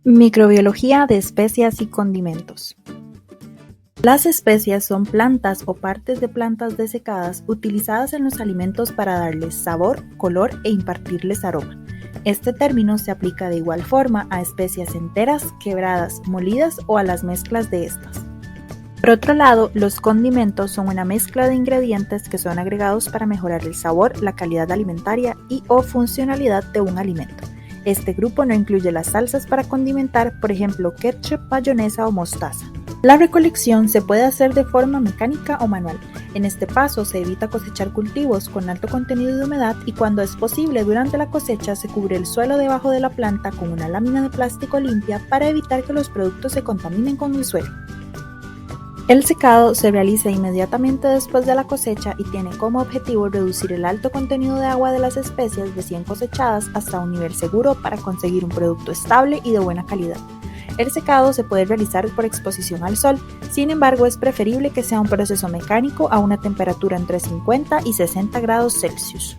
Microbiología de especias y condimentos. Las especias son plantas o partes de plantas desecadas utilizadas en los alimentos para darles sabor, color e impartirles aroma. Este término se aplica de igual forma a especias enteras, quebradas, molidas o a las mezclas de estas. Por otro lado, los condimentos son una mezcla de ingredientes que son agregados para mejorar el sabor, la calidad alimentaria y/o funcionalidad de un alimento. Este grupo no incluye las salsas para condimentar, por ejemplo, ketchup, mayonesa o mostaza. La recolección se puede hacer de forma mecánica o manual. En este paso se evita cosechar cultivos con alto contenido de humedad y cuando es posible durante la cosecha se cubre el suelo debajo de la planta con una lámina de plástico limpia para evitar que los productos se contaminen con el suelo. El secado se realiza inmediatamente después de la cosecha y tiene como objetivo reducir el alto contenido de agua de las especias recién cosechadas hasta un nivel seguro para conseguir un producto estable y de buena calidad. El secado se puede realizar por exposición al sol, sin embargo es preferible que sea un proceso mecánico a una temperatura entre 50 y 60 grados Celsius.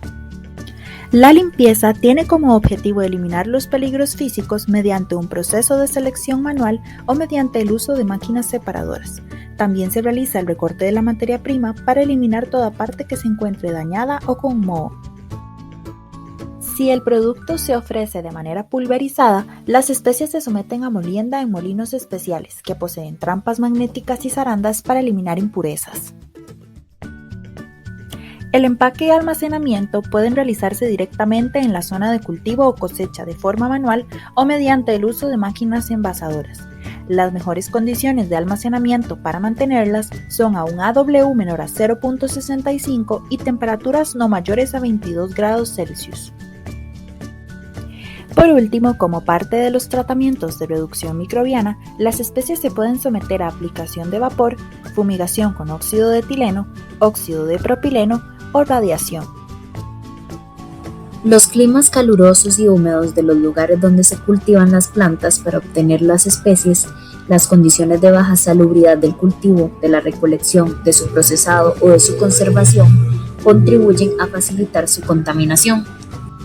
La limpieza tiene como objetivo eliminar los peligros físicos mediante un proceso de selección manual o mediante el uso de máquinas separadoras. También se realiza el recorte de la materia prima para eliminar toda parte que se encuentre dañada o con moho. Si el producto se ofrece de manera pulverizada, las especias se someten a molienda en molinos especiales que poseen trampas magnéticas y zarandas para eliminar impurezas. El empaque y almacenamiento pueden realizarse directamente en la zona de cultivo o cosecha de forma manual o mediante el uso de máquinas envasadoras. Las mejores condiciones de almacenamiento para mantenerlas son a un AW menor a 0.65 y temperaturas no mayores a 22 grados Celsius. Por último, como parte de los tratamientos de reducción microbiana, las especias se pueden someter a aplicación de vapor, fumigación con óxido de etileno, óxido de propileno o radiación. Los climas calurosos y húmedos de los lugares donde se cultivan las plantas para obtener las especies, las condiciones de baja salubridad del cultivo, de la recolección, de su procesado o de su conservación, contribuyen a facilitar su contaminación.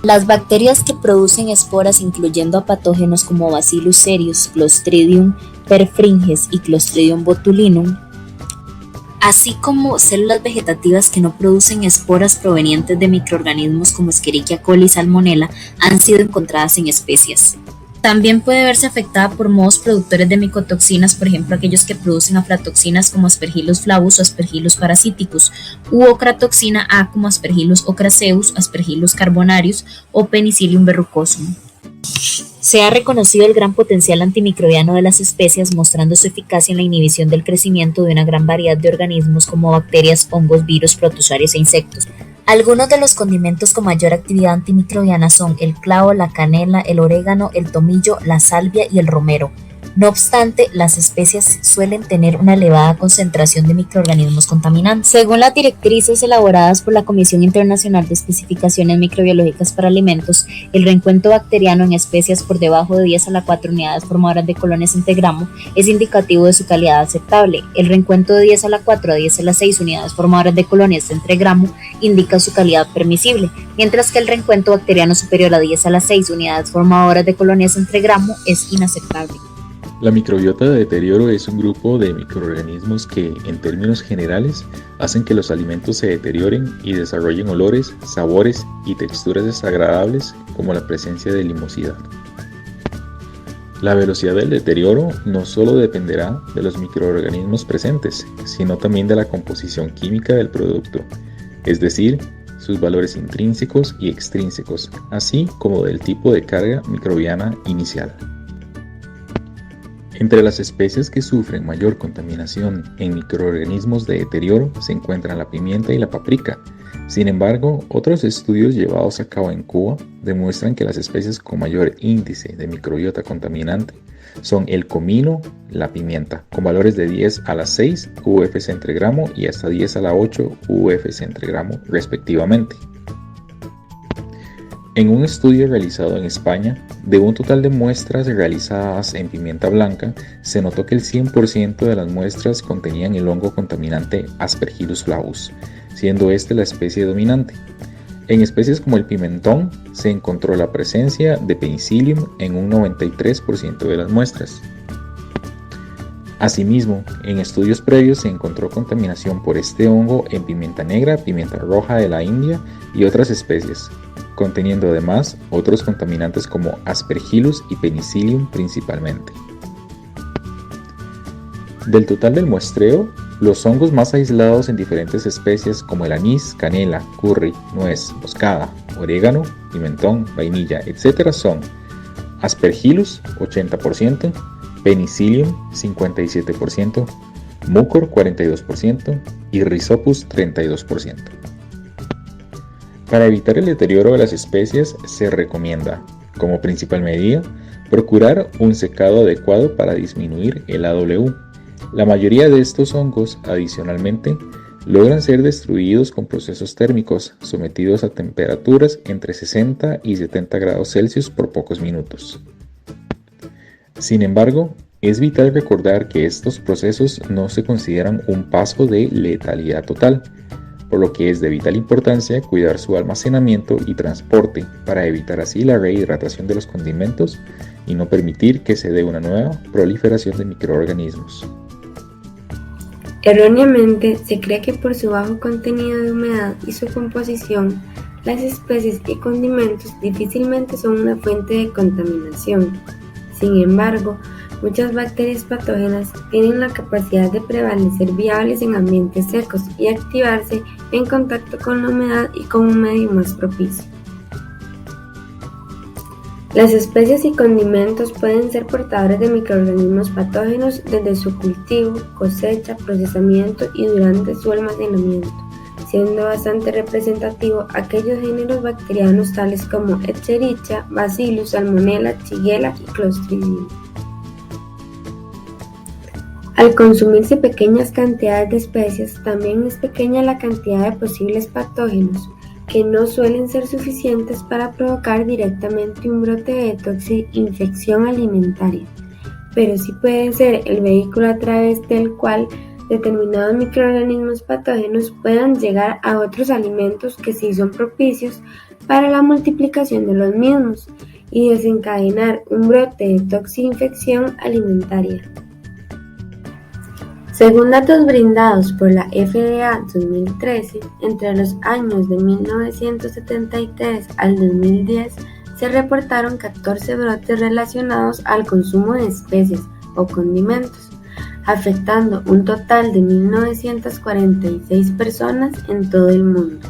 Las bacterias que producen esporas incluyendo a patógenos como Bacillus cereus, Clostridium perfringens y Clostridium botulinum, así como células vegetativas que no producen esporas provenientes de microorganismos como Escherichia coli y Salmonella, han sido encontradas en especias. También puede verse afectada por mohos productores de micotoxinas, por ejemplo aquellos que producen aflatoxinas como Aspergillus flavus o Aspergillus parasiticus, u ocratoxina A como Aspergillus ocraceus, Aspergillus carbonarius o Penicillium verrucosum. Se ha reconocido el gran potencial antimicrobiano de las especias, mostrando su eficacia en la inhibición del crecimiento de una gran variedad de organismos como bacterias, hongos, virus, protozoarios e insectos. Algunos de los condimentos con mayor actividad antimicrobiana son el clavo, la canela, el orégano, el tomillo, la salvia y el romero. No obstante, las especias suelen tener una elevada concentración de microorganismos contaminantes. Según las directrices elaboradas por la Comisión Internacional de Especificaciones Microbiológicas para Alimentos, el reencuentro bacteriano en especias por debajo de 10 a la 4 unidades formadoras de colonias entre gramo es indicativo de su calidad aceptable. El reencuentro de 10 a la 4 a 10 a la 6 unidades formadoras de colonias entre gramo indica su calidad permisible, mientras que el reencuentro bacteriano superior a 10 a la 6 unidades formadoras de colonias entre gramo es inaceptable. La microbiota de deterioro es un grupo de microorganismos que, en términos generales, hacen que los alimentos se deterioren y desarrollen olores, sabores y texturas desagradables, como la presencia de limosidad. La velocidad del deterioro no solo dependerá de los microorganismos presentes, sino también de la composición química del producto, es decir, sus valores intrínsecos y extrínsecos, así como del tipo de carga microbiana inicial. Entre las especies que sufren mayor contaminación en microorganismos de deterioro se encuentran la pimienta y la paprika. Sin embargo, otros estudios llevados a cabo en Cuba demuestran que las especies con mayor índice de microbiota contaminante son el comino, la pimienta, con valores de 10 a la 6 UFC entre gramo y hasta 10 a la 8 UFC entre gramo, respectivamente. En un estudio realizado en España, de un total de muestras realizadas en pimienta blanca, se notó que el 100% de las muestras contenían el hongo contaminante Aspergillus flavus, siendo este la especie dominante. En especies como el pimentón se encontró la presencia de Penicillium en un 93% de las muestras. Asimismo, en estudios previos se encontró contaminación por este hongo en pimienta negra, pimienta roja de la India y otras especies, conteniendo además otros contaminantes como Aspergillus y Penicillium principalmente. Del total del muestreo, los hongos más aislados en diferentes especies como el anís, canela, curry, nuez, moscada, orégano, pimentón, vainilla, etc. son Aspergillus 80%, Penicillium 57%, Mucor 42% y Rhizopus 32%. Para evitar el deterioro de las especies se recomienda, como principal medida, procurar un secado adecuado para disminuir el AW. La mayoría de estos hongos, adicionalmente, logran ser destruidos con procesos térmicos sometidos a temperaturas entre 60 y 70 grados Celsius por pocos minutos. Sin embargo, es vital recordar que estos procesos no se consideran un paso de letalidad total, por lo que es de vital importancia cuidar su almacenamiento y transporte para evitar así la rehidratación de los condimentos y no permitir que se dé una nueva proliferación de microorganismos. Erróneamente, se cree que por su bajo contenido de humedad y su composición, las especies y condimentos difícilmente son una fuente de contaminación. Sin embargo, muchas bacterias patógenas tienen la capacidad de prevalecer viables en ambientes secos y activarse en contacto con la humedad y con un medio más propicio. Las especies y condimentos pueden ser portadores de microorganismos patógenos desde su cultivo, cosecha, procesamiento y durante su almacenamiento, siendo bastante representativo aquellos géneros bacterianos tales como Escherichia, Bacillus, Salmonella, Shigella y Clostridium. Al consumirse pequeñas cantidades de especies, también es pequeña la cantidad de posibles patógenos, que no suelen ser suficientes para provocar directamente un brote de toxi-infección alimentaria, pero sí pueden ser el vehículo a través del cual determinados microorganismos patógenos puedan llegar a otros alimentos que sí son propicios para la multiplicación de los mismos y desencadenar un brote de toxi-infección alimentaria. Según datos brindados por la FDA 2013, entre los años de 1973 al 2010 se reportaron 14 brotes relacionados al consumo de especies o condimentos, afectando un total de 1.946 personas en todo el mundo.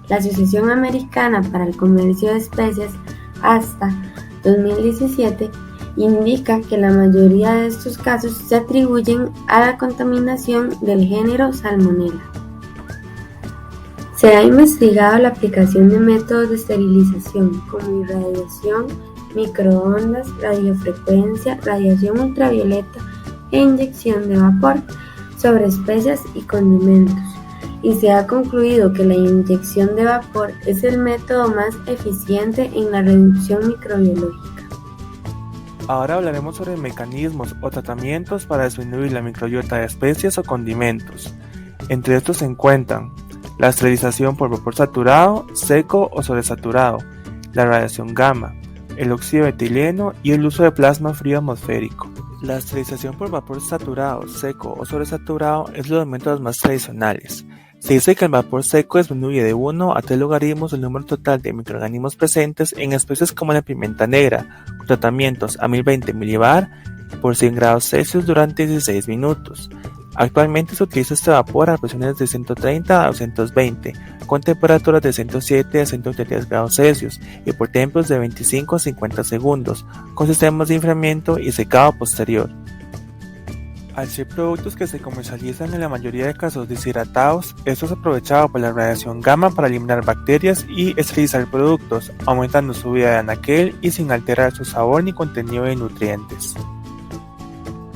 La Asociación Americana para el Comercio de Especies, hasta 2017, indica que la mayoría de estos casos se atribuyen a la contaminación del género Salmonella. Se ha investigado la aplicación de métodos de esterilización como irradiación, microondas, radiofrecuencia, radiación ultravioleta e inyección de vapor sobre especies y condimentos, y se ha concluido que la inyección de vapor es el método más eficiente en la reducción microbiológica. Ahora hablaremos sobre mecanismos o tratamientos para disminuir la microbiota de especies o condimentos. Entre estos se encuentran la esterilización por vapor saturado, seco o sobresaturado, la radiación gamma, el óxido de etileno y el uso de plasma frío atmosférico. La esterilización por vapor saturado, seco o sobresaturado es uno de los métodos más tradicionales. Se dice que el vapor seco disminuye de 1 a 3 logaritmos el número total de microorganismos presentes en especies como la pimienta negra, con tratamientos a 1020 mV por 100 grados Celsius durante 16 minutos. Actualmente se utiliza este vapor a presiones de 130 a 220, con temperaturas de 107 a 183 grados Celsius y por tiempos de 25 a 50 segundos, con sistemas de enfriamiento y secado posterior. Al ser productos que se comercializan en la mayoría de casos deshidratados, esto es aprovechado por la radiación gamma para eliminar bacterias y esterilizar productos, aumentando su vida de anaquel y sin alterar su sabor ni contenido de nutrientes.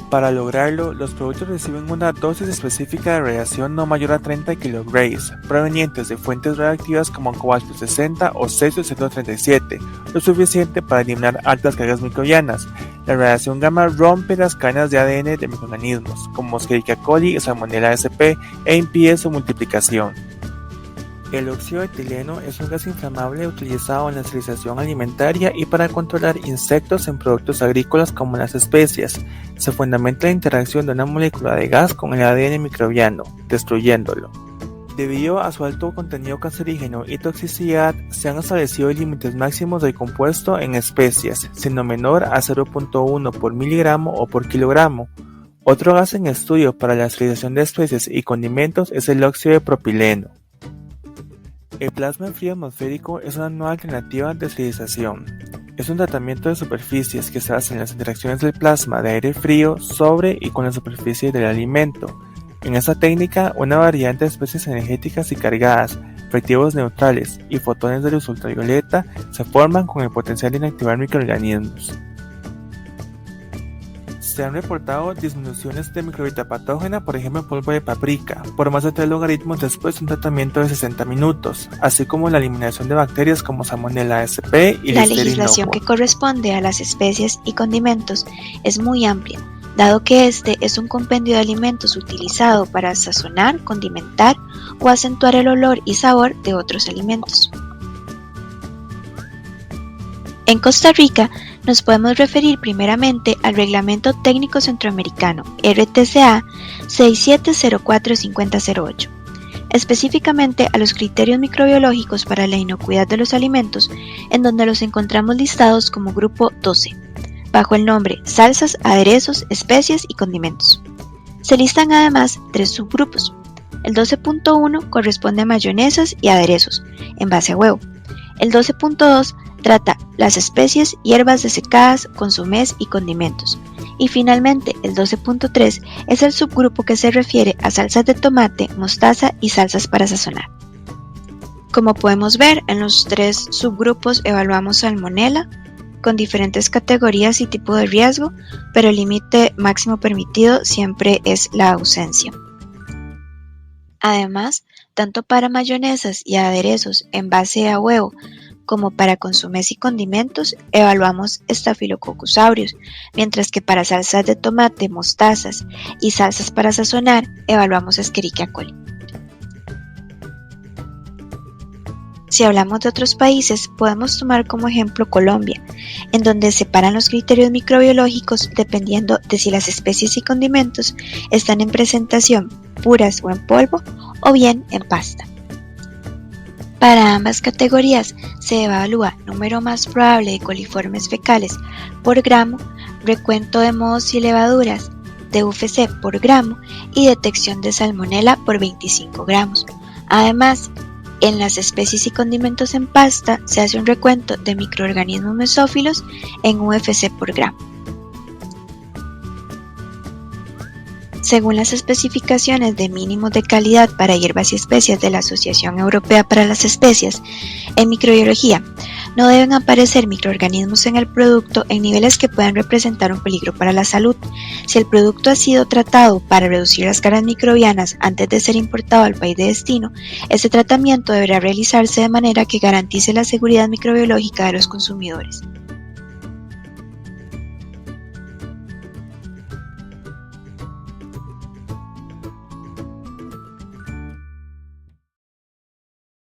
Para lograrlo, los productos reciben una dosis específica de radiación no mayor a 30 kg, provenientes de fuentes radiactivas como cobalto 60 o cesio 137, lo suficiente para eliminar altas cargas microbianas. La radiación gamma rompe las cadenas de ADN de microorganismos, como Escherichia coli y Salmonella sp, e impide su multiplicación. El óxido de etileno es un gas inflamable utilizado en la esterilización alimentaria y para controlar insectos en productos agrícolas como las especias. Se fundamenta en la interacción de una molécula de gas con el ADN microbiano, destruyéndolo. Debido a su alto contenido cancerígeno y toxicidad, se han establecido límites máximos del compuesto en especias, siendo menor a 0.1 por miligramo o por kilogramo. Otro gas en estudio para la esterilización de especies y condimentos es el óxido de propileno. El plasma en frío atmosférico es una nueva alternativa de esterilización. Es un tratamiento de superficies que se basa en las interacciones del plasma de aire frío sobre y con la superficie del alimento. En esta técnica, una variante de especies energéticas y cargadas, reactivos neutrales y fotones de luz ultravioleta se forman con el potencial de inactivar microorganismos. Se han reportado disminuciones de microbiota patógena, por ejemplo en polvo de paprika, por más de 3 logaritmos después de un tratamiento de 60 minutos, así como la eliminación de bacterias como Salmonella sp y La Listeria legislación innocua. que corresponde a las especies y condimentos es muy amplia, dado que este es un compendio de alimentos utilizado para sazonar, condimentar o acentuar el olor y sabor de otros alimentos. En Costa Rica, nos podemos referir primeramente al Reglamento Técnico Centroamericano RTCA 6704-5008, específicamente a los criterios microbiológicos para la inocuidad de los alimentos, en donde los encontramos listados como Grupo 12, bajo el nombre Salsas, Aderezos, Especias y Condimentos. Se listan además 3 subgrupos. El 12.1 corresponde a mayonesas y aderezos, en base a huevo. El 12.2 trata las especies, hierbas desecadas, consomés y condimentos. Y finalmente, el 12.3 es el subgrupo que se refiere a salsas de tomate, mostaza y salsas para sazonar. Como podemos ver, en los 3 subgrupos evaluamos salmonela, con diferentes categorías y tipo de riesgo, pero el límite máximo permitido siempre es la ausencia. Además, tanto para mayonesas y aderezos en base a huevo, como para consomés y condimentos, evaluamos Staphylococcus aureus, mientras que para salsas de tomate, mostazas y salsas para sazonar, evaluamos Escherichia coli. Si hablamos de otros países, podemos tomar como ejemplo Colombia, en donde separan los criterios microbiológicos dependiendo de si las especies y condimentos están en presentación puras o en polvo, o bien en pasta. Para ambas categorías se evalúa número más probable de coliformes fecales por gramo, recuento de mohos y levaduras de UFC por gramo y detección de salmonela por 25 gramos. Además, en las especies y condimentos en pasta se hace un recuento de microorganismos mesófilos en UFC por gramo. Según las especificaciones de mínimos de calidad para hierbas y especias de la Asociación Europea para las Especias, en microbiología no deben aparecer microorganismos en el producto en niveles que puedan representar un peligro para la salud. Si el producto ha sido tratado para reducir las cargas microbianas antes de ser importado al país de destino, este tratamiento deberá realizarse de manera que garantice la seguridad microbiológica de los consumidores.